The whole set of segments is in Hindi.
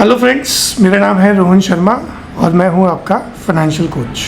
हेलो फ्रेंड्स, मेरा नाम है रोहन शर्मा और मैं हूं आपका फाइनेंशियल कोच।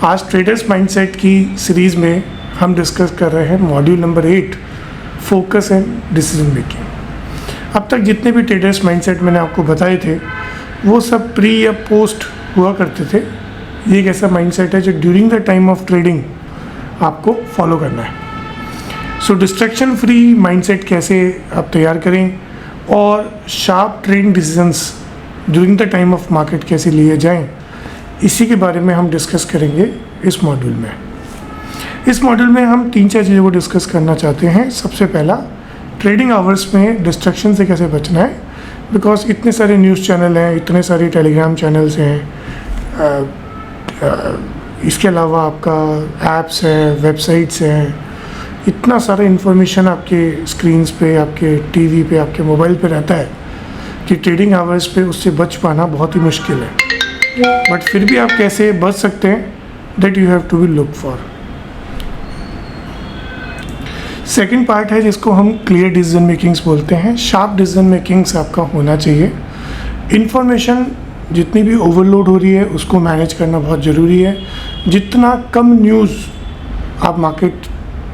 आज ट्रेडर्स माइंडसेट की सीरीज़ में हम डिस्कस कर रहे हैं module number 8, focus and decision making. अब तक जितने भी ट्रेडर्स माइंडसेट मैंने आपको बताए थे वो सब प्री या पोस्ट हुआ करते थे। ये एक ऐसा माइंडसेट है जो during the time of trading आपको फॉलो करना है। सो डिस्ट्रैक्शन फ्री माइंडसेट कैसे आप तैयार करें और sharp trading decisions during the time of market कैसे लिए जाएं, इसी के बारे में हम डिस्कस करेंगे इस मॉड्यूल में। इस मॉड्यूल में हम 3-4 चीज़ों को डिस्कस करना चाहते हैं। सबसे पहला, ट्रेडिंग आवर्स में डिस्ट्रैक्शन से कैसे बचना है, बिकॉज इतने सारे न्यूज़ चैनल हैं, इतने सारे टेलीग्राम चैनल्स हैं, इसके अलावा आपका ऐप्स हैं, वेबसाइट्स हैं, इतना सारा इन्फॉर्मेशन आपके स्क्रीन्स पे, आपके टीवी पे, आपके मोबाइल पे रहता है कि ट्रेडिंग आवर्स पे उससे बच पाना बहुत ही मुश्किल है। बट फिर भी आप कैसे बच सकते हैं, that you have to be look for. Second part है जिसको हम क्लियर डिसीजन मेकिंग्स बोलते हैं। शार्प डिसीजन मेकिंग्स आपका होना चाहिए। इन्फॉर्मेशन जितनी भी ओवरलोड हो रही है उसको मैनेज करना बहुत ज़रूरी है। जितना कम न्यूज़ आप मार्केट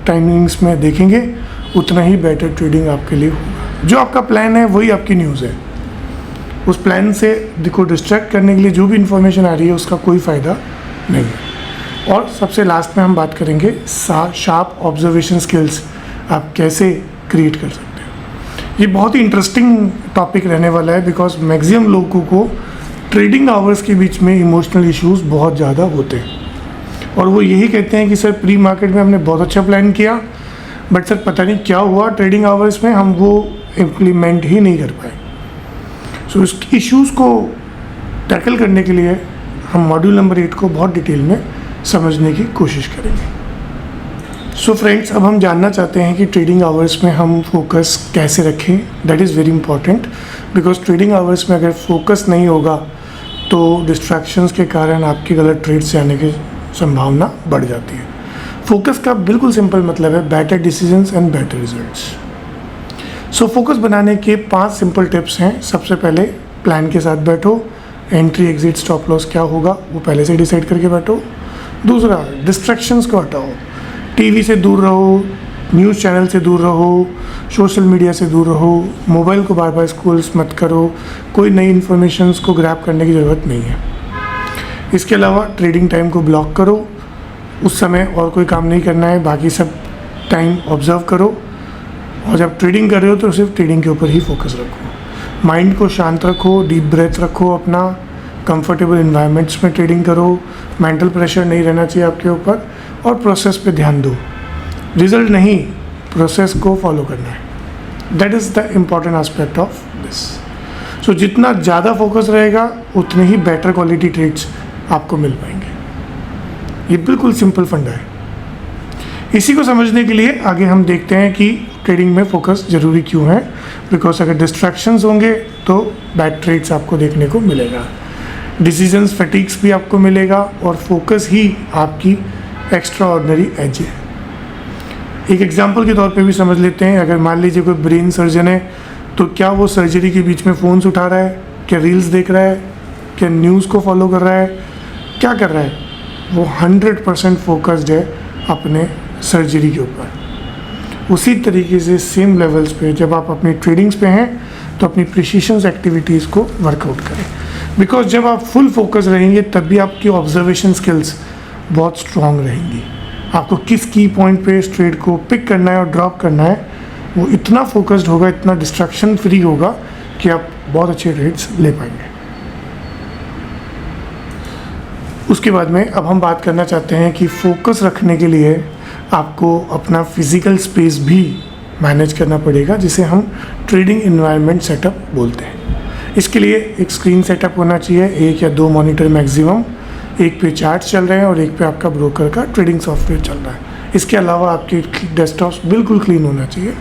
टाइमिंग्स में देखेंगे उतना ही बेटर ट्रेडिंग आपके लिए होगा। जो आपका प्लान है वही आपकी न्यूज़ है। उस प्लान से देखो डिस्ट्रैक्ट करने के लिए जो भी इंफॉर्मेशन आ रही है उसका कोई फ़ायदा नहीं है। और सबसे लास्ट में हम बात करेंगे शार्प ऑब्जर्वेशन स्किल्स आप कैसे क्रिएट कर सकते हो। ये बहुत ही इंटरेस्टिंग टॉपिक रहने वाला है, बिकॉज मैक्सिमम लोगों को ट्रेडिंग आवर्स के बीच में इमोशनल इश्यूज़ बहुत ज़्यादा होते हैं और वो यही कहते हैं कि सर प्री मार्केट में हमने बहुत अच्छा प्लान किया, बट सर पता नहीं क्या हुआ ट्रेडिंग आवर्स में हम वो इम्प्लीमेंट ही नहीं कर पाए। सो इस इश्यूज़ को टैकल करने के लिए हम मॉड्यूल नंबर 8 को बहुत डिटेल में समझने की कोशिश करेंगे। सो फ्रेंड्स, अब हम जानना चाहते हैं कि ट्रेडिंग आवर्स में हम फोकस कैसे रखें। That is very important, because trading hours में अगर फोकस नहीं होगा तो डिस्ट्रैक्शंस के कारण आपके गलत ट्रेड से आने की संभावना बढ़ जाती है। फोकस का बिल्कुल सिंपल मतलब है better decisions and better results. So focus बनाने के 5 सिंपल टिप्स हैं। सबसे पहले प्लान के साथ बैठो। एंट्री, एग्जिट, स्टॉप लॉस क्या होगा वो पहले से डिसाइड करके बैठो। दूसरा, डिस्ट्रैक्शंस को हटाओ। टीवी से दूर रहो, न्यूज़ चैनल से दूर रहो, सोशल मीडिया से दूर रहो, मोबाइल को बार बार स्क्रॉल्स मत करो, कोई नई इन्फॉर्मेशंस को ग्रैब करने की ज़रूरत नहीं है। इसके अलावा ट्रेडिंग टाइम को ब्लॉक करो। उस समय और कोई काम नहीं करना है, बाकी सब टाइम ऑब्जर्व करो और जब ट्रेडिंग कर रहे हो तो सिर्फ ट्रेडिंग के ऊपर ही फोकस रखो। माइंड को शांत रखो, डीप ब्रेथ रखो, अपना कंफर्टेबल इन्वायरमेंट्स में ट्रेडिंग करो। मेंटल प्रेशर नहीं रहना चाहिए आपके ऊपर और प्रोसेस पे ध्यान दो। रिजल्ट नहीं, प्रोसेस को फॉलो करना है। That is the important aspect of this. So जितना ज़्यादा फोकस रहेगा उतने ही बेटर क्वालिटी ट्रेड्स आपको मिल पाएंगे। ये बिल्कुल सिंपल फंडा है। इसी को समझने के लिए आगे हम देखते हैं कि ट्रेडिंग में फोकस ज़रूरी क्यों है। बिकॉज अगर डिस्ट्रैक्शंस होंगे तो बैड ट्रेड्स आपको देखने को मिलेगा, डिसीजंस फैटिग्स भी आपको मिलेगा और फोकस ही आपकी एक्स्ट्रा ऑर्डिनरी एज है। एक एग्जाम्पल के तौर पे भी समझ लेते हैं। अगर मान लीजिए कोई ब्रेन सर्जन है तो क्या वो सर्जरी के बीच में फ़ोन्स उठा रहा है, क्या रील्स देख रहा है, क्या न्यूज़ को फॉलो कर रहा है, क्या कर रहा है? वो 100% फोकस्ड है अपने सर्जरी के ऊपर। उसी तरीके से सेम लेवल्स पे जब आप अपनी ट्रेडिंग्स पे हैं तो अपनी प्रिसीशन एक्टिविटीज़ को वर्कआउट करें। बिकॉज जब आप फुल फोकस रहेंगे तब भी आपकी ऑब्जर्वेशन स्किल्स बहुत स्ट्रॉन्ग रहेंगी। आपको किस की पॉइंट पे इस ट्रेड को पिक करना है और ड्रॉप करना है वो इतना फोकस्ड होगा, इतना डिस्ट्रैक्शन फ्री होगा कि आप बहुत अच्छे ट्रेड्स ले पाएंगे। उसके बाद में अब हम बात करना चाहते हैं कि फोकस रखने के लिए आपको अपना फिज़िकल स्पेस भी मैनेज करना पड़ेगा, जिसे हम ट्रेडिंग एनवायरनमेंट सेटअप बोलते हैं। इसके लिए एक स्क्रीन सेटअप होना चाहिए, 1 या 2 मॉनिटर मैक्सिमम। एक पे चार्ट्स चल रहे हैं और एक पे आपका ब्रोकर का ट्रेडिंग सॉफ्टवेयर चल रहा है। इसके अलावा आपके डेस्कटॉप्स बिल्कुल क्लीन होना चाहिए।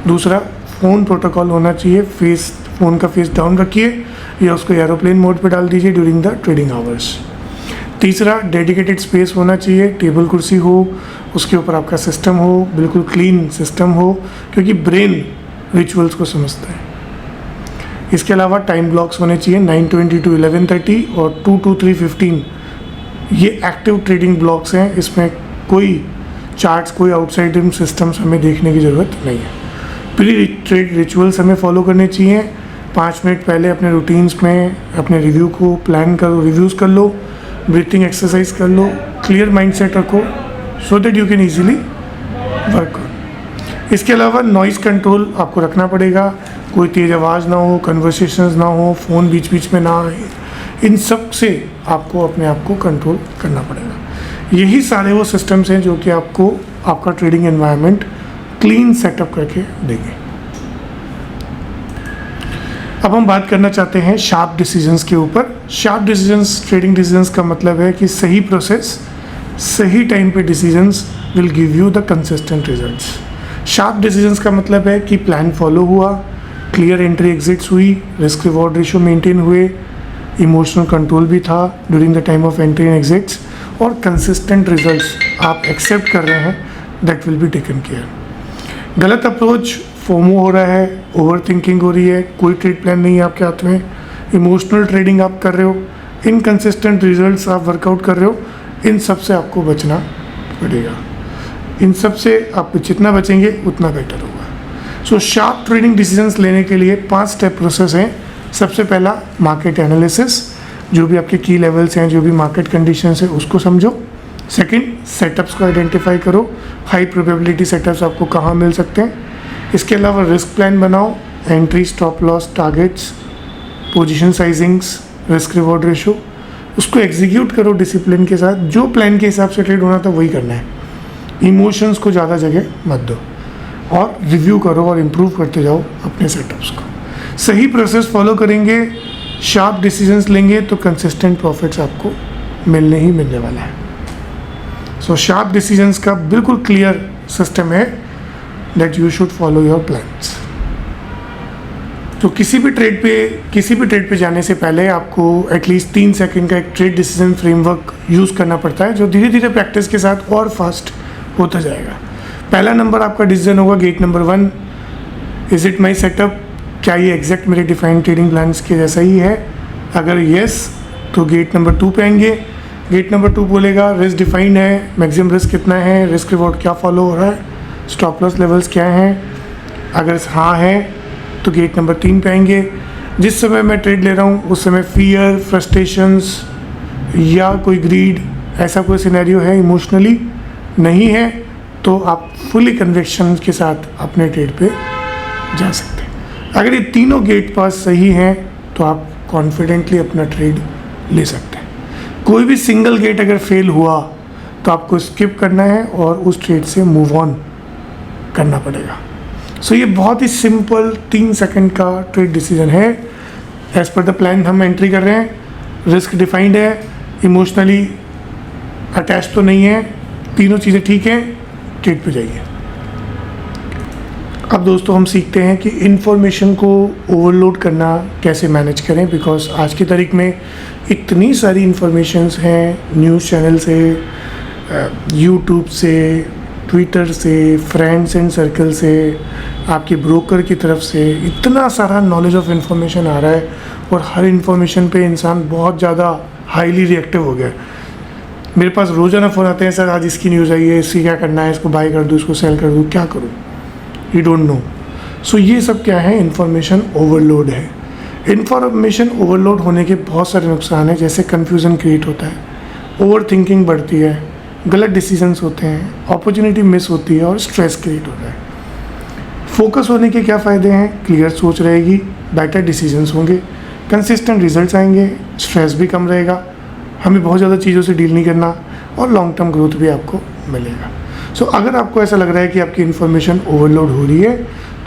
दूसरा, फ़ोन प्रोटोकॉल होना चाहिए। फ़ोन का फेस डाउन रखिए या उसको एरोप्लेन मोड पे डाल दीजिए ड्यूरिंग द ट्रेडिंग आवर्स। तीसरा, डेडिकेटेड स्पेस होना चाहिए, टेबल कुर्सी हो, उसके ऊपर आपका सिस्टम हो, बिल्कुल क्लीन सिस्टम हो, क्योंकि ब्रेन रिचुअल्स को समझता है। इसके अलावा टाइम ब्लॉक्स होने चाहिए 9:20 to 11:30 और 2 to 3:15। ये एक्टिव ट्रेडिंग ब्लॉक्स हैं, इसमें कोई चार्ट्स, कोई आउटसाइड सिस्टम्स हमें देखने की ज़रूरत नहीं है। प्री ट्रेड रिचुअल्स हमें फॉलो करने चाहिए। 5 मिनट पहले अपने रूटीन्स में अपने रिव्यू को प्लान करो, रिव्यूज़ कर लो, ब्रीथिंग एक्सरसाइज कर लो, क्लियर माइंडसेट रखो so that you can easily work on. इसके अलावा नॉइज़ कंट्रोल आपको रखना पड़ेगा, कोई तेज़ आवाज़ ना हो, कन्वर्सेशंस ना हो, फ़ोन बीच बीच में ना आए, इन सब से आपको अपने आप को कंट्रोल करना पड़ेगा। यही सारे वो सिस्टम्स हैं जो कि आपको आपका ट्रेडिंग एनवायरनमेंट क्लीन सेटअप करके देंगे। अब हम बात करना चाहते हैं शार्प डिसीजंस के ऊपर। शार्प डिसीजंस, ट्रेडिंग डिसीजंस का मतलब है कि सही प्रोसेस, सही टाइम पे decisions will give you the consistent results. Sharp decisions का मतलब है कि प्लान फॉलो हुआ, क्लियर एंट्री एग्जिट्स हुई, रिस्क रिवॉर्ड रेशियो मेंटेन हुए, इमोशनल कंट्रोल भी था during the time of entry and exits, और कंसिस्टेंट रिजल्ट्स आप एक्सेप्ट कर रहे हैं, that will be taken care. गलत अप्रोच, फोमो हो रहा है, ओवर थिंकिंग हो रही है, कोई ट्रेड प्लान नहीं है आपके हाथ में, इमोशनल ट्रेडिंग आप कर रहे हो, इनकंसिस्टेंट रिजल्ट्स आप वर्कआउट कर रहे हो, इन सब से आपको बचना पड़ेगा। इन सब से आप जितना बचेंगे उतना बेटर होगा। सो शार्प ट्रेडिंग डिसीजंस लेने के लिए 5 स्टेप प्रोसेस हैं। सबसे पहला मार्केट एनालिसिस, जो भी आपके की लेवल्स हैं, जो भी मार्केट कंडीशंस है उसको समझो। सेकंड, सेटअप्स को आइडेंटिफाई करो, हाई प्रोबेबिलिटी सेटअप्स आपको कहाँ मिल सकते हैं। इसके अलावा रिस्क प्लान बनाओ, entry, stop loss, targets, position sizings, risk reward ratio, उसको एग्जीक्यूट करो डिसिप्लिन के साथ। जो प्लान के हिसाब से ट्रेड होना था वही करना है, इमोशंस को ज़्यादा जगह मत दो, और रिव्यू करो और इम्प्रूव करते जाओ अपने सेटअप्स को। सही प्रोसेस फॉलो करेंगे, शार्प डिसीजंस लेंगे तो कंसिस्टेंट प्रॉफिट्स आपको मिलने ही मिलने वाला है। सो शार्प डिसीजंस का बिल्कुल क्लियर सिस्टम है that you should follow your plans. तो किसी भी ट्रेड पे जाने से पहले आपको एटलीस्ट 3 सेकंड का एक ट्रेड डिसीजन फ्रेमवर्क यूज़ करना पड़ता है, जो धीरे धीरे प्रैक्टिस के साथ और फास्ट होता जाएगा। पहला नंबर आपका डिसीजन होगा gate number 1, is it my setup, क्या ये एग्जैक्ट मेरे डिफाइंड ट्रेडिंग प्लान्स के जैसा ही है। अगर येस तो गेट नंबर 2 पे आएंगे। गेट नंबर 2 बोलेगा रिस्क डिफाइंड है, मैक्सिमम रिस्क कितना है, रिस्क रिवॉर्ड क्या फॉलो हो रहा है, स्टॉप लॉस लेवल्स क्या हैं। अगर हाँ है तो गेट नंबर 3 पे आएंगे। जिस समय मैं ट्रेड ले रहा हूँ उस समय फियर, फ्रस्ट्रेशंस या कोई ग्रीड, ऐसा कोई सिनेरियो है इमोशनली, नहीं है तो आप फुली कन्विक्शन के साथ अपने ट्रेड पे जा सकते हैं। अगर ये तीनों गेट पास सही हैं तो आप कॉन्फिडेंटली अपना ट्रेड ले सकते हैं। कोई भी सिंगल गेट अगर फेल हुआ तो आपको स्किप करना है और उस ट्रेड से मूव ऑन करना पड़ेगा। सो ये बहुत ही सिंपल 3 सेकंड का ट्रेड डिसीजन है। एज पर द प्लान हम एंट्री कर रहे हैं, रिस्क डिफाइंड है, इमोशनली अटैच तो नहीं है, तीनों चीज़ें ठीक हैं, ट्रेड पे जाइए। अब दोस्तों हम सीखते हैं कि इन्फॉर्मेशन को ओवरलोड करना कैसे मैनेज करें, बिकॉज आज की तारीख में इतनी सारी इन्फॉर्मेशंस हैं, न्यूज़ चैनल से, यूट्यूब से, ट्विटर से, फ्रेंड्स एंड सर्कल से, आपके ब्रोकर की तरफ से, इतना सारा नॉलेज ऑफ इन्फॉर्मेशन आ रहा है और हर इन्फॉर्मेशन पे इंसान बहुत ज़्यादा हाईली रिएक्टिव हो गया। मेरे पास रोज़ाना फ़ोन आते हैं, सर आज इसकी न्यूज़ आई है, इसकी क्या करना है, इसको बाय कर दूँ, इसको सेल कर दूँ, क्या करूँ, यू डोंट नो। सो ये सब क्या है, इन्फॉर्मेशन ओवरलोड है। इन्फॉर्मेशन ओवरलोड होने के बहुत सारे नुकसान हैं, जैसे कन्फ्यूज़न क्रिएट होता है, ओवर थिंकिंग बढ़ती है, गलत डिसीजंस होते हैं, अपॉर्चुनिटी मिस होती है और स्ट्रेस क्रिएट होता है। फोकस होने के क्या फ़ायदे हैं, क्लियर सोच रहेगी, बेटर डिसीजंस होंगे, कंसिस्टेंट रिजल्ट्स आएंगे, स्ट्रेस भी कम रहेगा, हमें बहुत ज़्यादा चीज़ों से डील नहीं करना, और लॉन्ग टर्म ग्रोथ भी आपको मिलेगा। सो अगर आपको ऐसा लग रहा है कि आपकी इन्फॉर्मेशन ओवरलोड हो रही है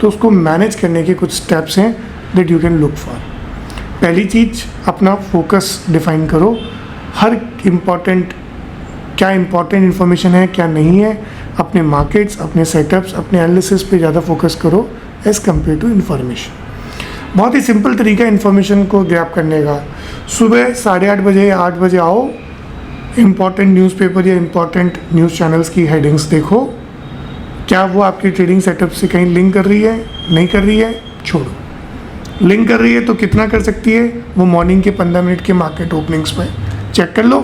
तो उसको मैनेज करने के कुछ स्टेप्स हैं that you can look for. पहली चीज़, अपना फोकस डिफाइन करो। हर क्या इम्पॉर्टेंट इन्फॉर्मेशन है, क्या नहीं है, अपने मार्केट्स, अपने सेटअप्स, अपने एनालिसिस पे ज़्यादा फोकस करो एज़ कम्पेयर टू इन्फॉर्मेशन। बहुत ही सिंपल तरीका है इन्फॉर्मेशन को ग्रैब करने का। सुबह 8:30 बजे, 8 बजे आओ, इम्पॉर्टेंट न्यूज़पेपर या इम्पॉर्टेंट न्यूज़ चैनल्स की हेडिंग्स देखो, क्या वो आपकी ट्रेडिंग सेटअप से कहीं लिंक कर रही है, नहीं कर रही है, छोड़ो। लिंक कर रही है तो कितना कर सकती है, वो मॉर्निंग के 15 मिनट के मार्केट ओपनिंग्स में चेक कर लो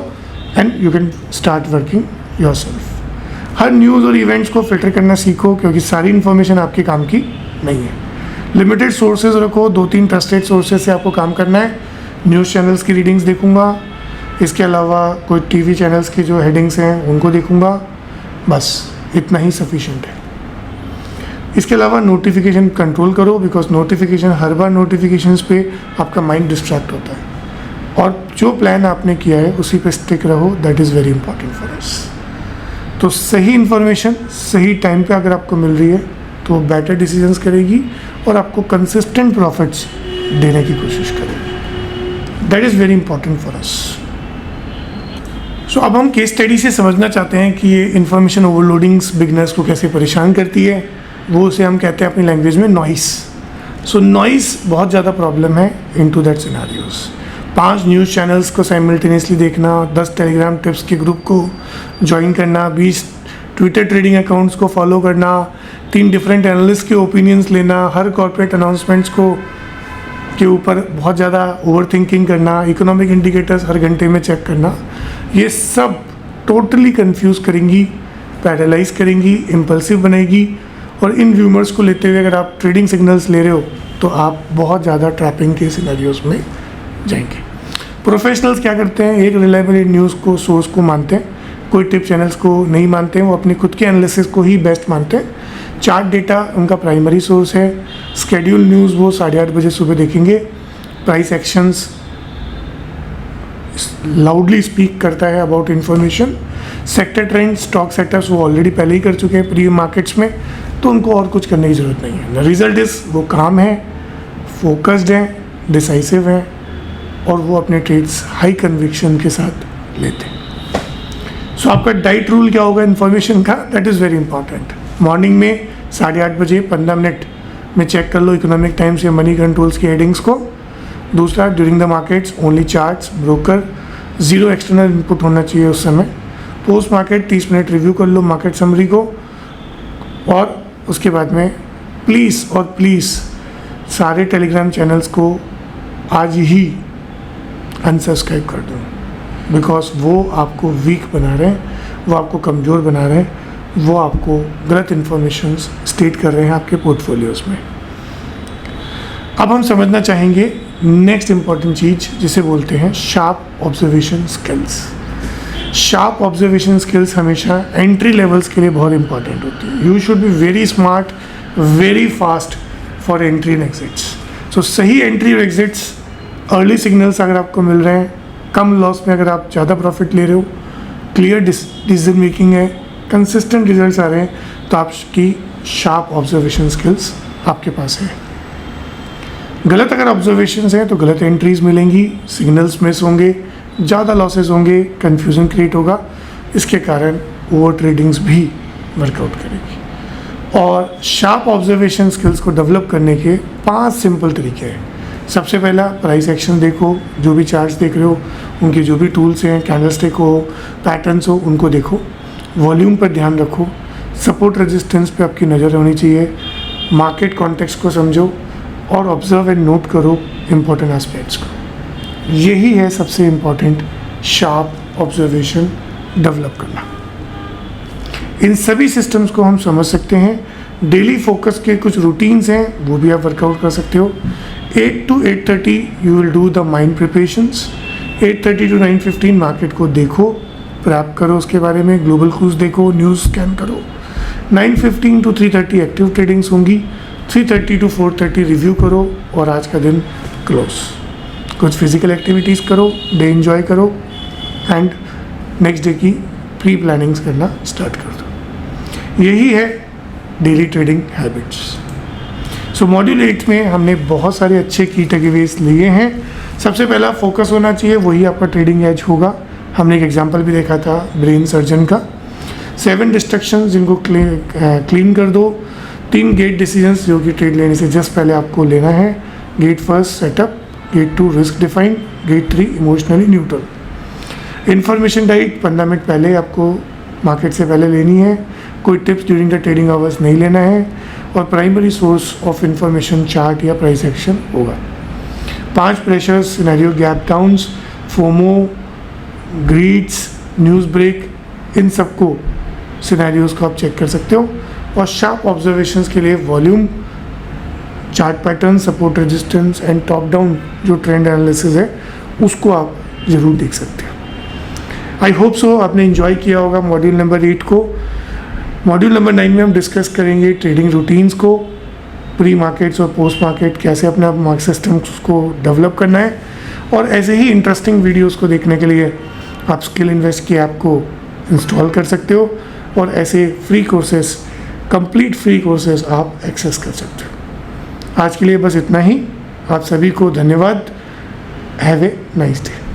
and you can start working yourself. हर न्यूज़ और इवेंट्स को फिल्टर करना सीखो, क्योंकि सारी इन्फॉर्मेशन आपके काम की नहीं है। लिमिटेड सोर्सेज रखो, 2-3 ट्रस्टेड सोर्सेज से आपको काम करना है। न्यूज़ चैनल्स की रीडिंग्स देखूंगा, इसके अलावा कोई टीवी चैनल्स की जो हेडिंग्स हैं उनको देखूंगा, बस इतना ही सफिशिएंट है। इसके अलावा नोटिफिकेशन कंट्रोल करो, because notification, her bar notifications पे आपका माइंड डिस्ट्रैक्ट होता है, और जो प्लान आपने किया है उसी पे स्टिक रहो, that is very important for अस। तो सही इन्फॉर्मेशन सही टाइम पे अगर आपको मिल रही है तो बेटर डिसीजंस करेगी और आपको कंसिस्टेंट प्रॉफिट्स देने की कोशिश करेगी, that is very important for us. So अब हम केस स्टडी से समझना चाहते हैं कि ये इन्फॉर्मेशन ओवरलोडिंग्स बिगनर्स को कैसे परेशान करती है। वो उसे हम कहते हैं अपनी लैंग्वेज में नॉइस। सो नॉइस बहुत ज़्यादा प्रॉब्लम है into that scenarios. 5 news channels को साइमल्टेनियसली देखना, 10 टेलीग्राम टिप्स के ग्रुप को ज्वाइन करना, 20 ट्विटर ट्रेडिंग अकाउंट्स को फॉलो करना, 3 डिफरेंट एनालिस्ट के ओपिनियंस लेना, हर कॉर्पोरेट अनाउंसमेंट्स को के ऊपर बहुत ज़्यादा ओवर थिंकिंग करना, इकोनॉमिक इंडिकेटर्स हर घंटे में चेक करना, ये सब टोटली कंफ्यूज करेंगी, पैरालाइज करेंगी, इम्पल्सिव बनाएगी। और इन र्यूमर्स को लेते हुए अगर आप ट्रेडिंग सिग्नल्स ले रहे हो तो आप बहुत ज़्यादा ट्रैपिंग के सिनेरियोज में जाएंगे। प्रोफेशनल्स क्या करते हैं, एक रिलायबल न्यूज़ को सोर्स को मानते हैं, कोई टिप चैनल्स को नहीं मानते हैं, वो अपने खुद के एनालिसिस को ही बेस्ट मानते हैं। चार्ट डेटा उनका प्राइमरी सोर्स है। स्केड्यूल न्यूज़ वो 8:30 बजे सुबह देखेंगे। प्राइस एक्शंस लाउडली स्पीक करता है about information. Sector trend, stock sectors वो ऑलरेडी पहले ही कर चुके हैं प्री मार्केट्स में, तो उनको और कुछ करने की ज़रूरत नहीं है। रिजल्ट इज वो काम है, फोकस्ड हैं, डिसाइसिव हैं, और वो अपने ट्रेड्स हाई कन्विक्शन के साथ लेते हैं। सो आपका डाइट रूल क्या होगा इन्फॉर्मेशन का, that is very important. Morning में 8:30 बजे 15 मिनट में चेक कर लो इकोनॉमिक टाइम्स या मनी कंट्रोल्स की हेडिंग्स को। दूसरा, during the markets only charts, broker, zero external input होना चाहिए उस समय। पोस्ट मार्केट 30 मिनट रिव्यू कर लो मार्केट समरी को, और उसके बाद में प्लीज़ सारे टेलीग्राम चैनल्स को आज ही अनसब्सक्राइब कर दो, बिकॉज वो आपको वीक बना रहे हैं, वो आपको कमज़ोर बना रहे हैं, वो आपको गलत इन्फॉर्मेशन स्टेट कर रहे हैं आपके पोर्टफोलियोज़ में। अब हम समझना चाहेंगे नेक्स्ट इम्पॉर्टेंट चीज़ जिसे बोलते हैं sharp observation skills. Sharp observation skills हमेशा एंट्री लेवल्स के लिए बहुत इंपॉर्टेंट होती है। You should be very smart, very fast for entry and exits. So सही एंट्री और एग्जिट्स, अर्ली सिग्नल्स अगर आपको मिल रहे हैं, कम लॉस में अगर आप ज़्यादा प्रॉफिट ले रहे हो, क्लियर डिसीजन मेकिंग है, कंसिस्टेंट रिजल्ट्स आ रहे हैं, तो आपकी शार्प ऑब्जर्वेशन स्किल्स आपके पास है। गलत अगर ऑब्जर्वेशंस हैं तो गलत एंट्रीज मिलेंगी, सिग्नल्स मिस होंगे, ज़्यादा लॉसेस होंगे, कन्फ्यूज़न क्रिएट होगा, इसके कारण ओवर ट्रेडिंग्स भी वर्कआउट करेगी। और शार्प ऑब्जर्वेशन स्किल्स को डेवलप करने के 5 सिंपल तरीके हैं। सबसे पहला, प्राइस एक्शन देखो, जो भी चार्ट्स देख रहे हो उनके जो भी टूल्स हैं, कैंडलस्टिक हो, पैटर्न्स हो, उनको देखो। वॉल्यूम पर ध्यान रखो, सपोर्ट रेजिस्टेंस पे आपकी नज़र होनी चाहिए, मार्केट कॉन्टेक्स्ट को समझो, और ऑब्जर्व एंड नोट करो इम्पोर्टेंट एस्पेक्ट्स को। यही है सबसे इम्पॉर्टेंट शार्प ऑब्जर्वेशन डेवलप करना। इन सभी सिस्टम्स को हम समझ सकते हैं। डेली फोकस के कुछ रूटीन्स हैं, वो भी आप वर्कआउट कर सकते हो। 8 to 8:30 you will do the mind preparations. 8:30 to 9:15 market को देखो, प्रैप करो उसके बारे में, ग्लोबल क्रूज देखो, न्यूज़ स्कैन करो। 9:15 to 3:30 एक्टिव ट्रेडिंग्स होंगी। 3:30 to 4:30 रिव्यू करो, और आज का दिन क्लोज। कुछ फिजिकल एक्टिविटीज़ करो, डे एंजॉय करो, एंड नेक्स्ट डे की प्री प्लानिंग्स करना स्टार्ट कर दो। यही है डेली ट्रेडिंग हैबिट्स। सो मॉड्यूल 8 में हमने बहुत सारे अच्छे की टेकअवेज लिए हैं। सबसे पहला फोकस होना चाहिए, वही आपका ट्रेडिंग एज होगा। हमने एक एग्जांपल भी देखा था ब्रेन सर्जन का। 7 डिस्ट्रक्शंस जिनको क्लीन कर दो। 3 गेट डिसीजंस जो कि ट्रेड लेने से जस्ट पहले आपको लेना है। Gate first setup, gate 2 risk define, gate 3 emotionally neutral. Information diet 15 minute पहले आपको मार्केट से पहले लेनी है। कोई tips during the trading hours नहीं लेना है। और primary source of information chart या प्राइस एक्शन होगा। 5 pressures, scenario gap downs, FOMO, greeds, news break, इन सबको सिनेरियोज को आप चेक कर सकते हो। और शार्प ऑब्जर्वेशंस के लिए volume, chart pattern, support resistance and top down जो ट्रेंड एनालिसिस है उसको आप ज़रूर देख सकते हो। आई होप सो आपने इन्जॉय किया होगा मॉड्यूल नंबर 8 को। मॉड्यूल नंबर 9 में हम डिस्कस करेंगे ट्रेडिंग रूटीन्स को, प्री मार्केट्स और पोस्ट मार्केट कैसे अपना मार्केट सिस्टम्स को डेवलप करना है। और ऐसे ही इंटरेस्टिंग वीडियोस को देखने के लिए आप स्किल इन्वेस्ट की ऐप को इंस्टॉल कर सकते हो और ऐसे free courses, complete free courses आप एक्सेस कर सकते हो। आज के लिए बस इतना ही। आप सभी को धन्यवाद। Have a nice day.